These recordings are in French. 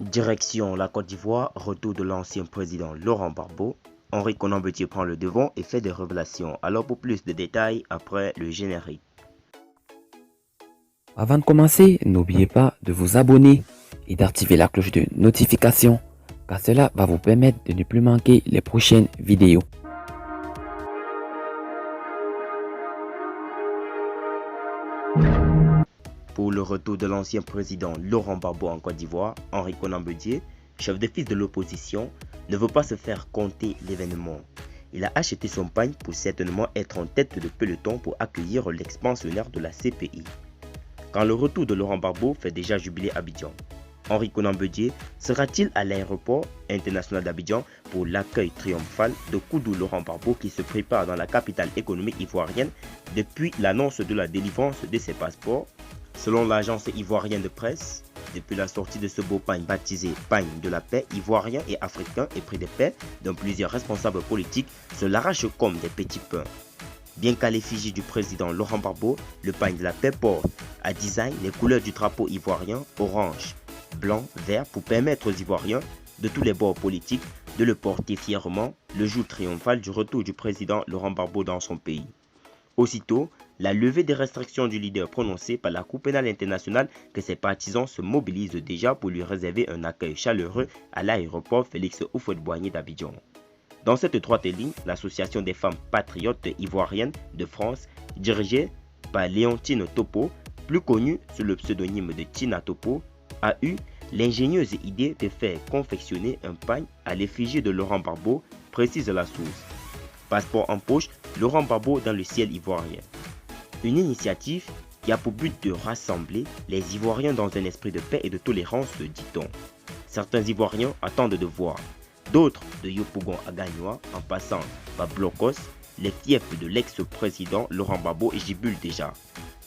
Direction la Côte d'Ivoire, retour de l'ancien président Laurent Gbagbo. Henri Konan Bédié prend le devant et fait des révélations. Alors pour plus de détails, après le générique. Avant de commencer, n'oubliez pas de vous abonner et d'activer la cloche de notification car cela va vous permettre de ne plus manquer les prochaines vidéos. Pour le retour de l'ancien président Laurent Gbagbo en Côte d'Ivoire, Henri Konan Bédié, chef de file de l'opposition, ne veut pas se faire compter l'événement. Il a acheté son pagne pour certainement être en tête de peloton pour accueillir l'expansionnaire de la CPI. Quand le retour de Laurent Gbagbo fait déjà jubiler Abidjan, Henri Konan Bédié sera-t-il à l'aéroport international d'Abidjan pour l'accueil triomphal de Koudou Laurent Gbagbo qui se prépare dans la capitale économique ivoirienne depuis l'annonce de la délivrance de ses passeports? Selon l'agence ivoirienne de presse, depuis la sortie de ce beau pagne baptisé pagne de la paix ivoirien et africain et prix de paix, dont plusieurs responsables politiques se l'arrachent comme des petits pains. Bien qu'à l'effigie du président Laurent Gbagbo, le pagne de la paix porte à design les couleurs du drapeau ivoirien orange, blanc, vert pour permettre aux Ivoiriens de tous les bords politiques de le porter fièrement le jour triomphal du retour du président Laurent Gbagbo dans son pays. Aussitôt, la levée des restrictions du leader prononcée par la Cour pénale internationale que ses partisans se mobilisent déjà pour lui réserver un accueil chaleureux à l'aéroport Félix Houphouët-Boigny d'Abidjan. Dans cette étroite ligne, l'Association des femmes patriotes ivoiriennes de France, dirigée par Léontine Topo, plus connue sous le pseudonyme de Tina Topo, a eu l'ingénieuse idée de faire confectionner un pagne à l'effigie de Laurent Gbagbo, précise la source. Passeport en poche, Laurent Gbagbo dans le ciel ivoirien. Une initiative qui a pour but de rassembler les Ivoiriens dans un esprit de paix et de tolérance, dit-on. Certains Ivoiriens attendent de voir. D'autres, de Yopougon à Gagnoa, en passant par Blocos, les fiefs de l'ex-président Laurent Gbagbo gibulent déjà.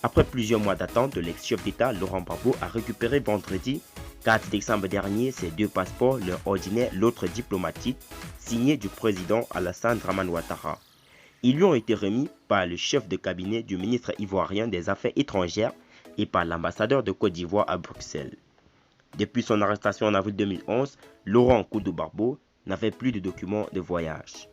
Après plusieurs mois d'attente, l'ex-chef d'État Laurent Gbagbo a récupéré vendredi 4 décembre dernier ses deux passeports, l'un ordinaire, l'autre diplomatique, signés du président Alassane Dramane Ouattara. Ils lui ont été remis par le chef de cabinet du ministre ivoirien des Affaires étrangères et par l'ambassadeur de Côte d'Ivoire à Bruxelles. Depuis son arrestation en avril 2011, Laurent Koudou Gbagbo n'avait plus de documents de voyage.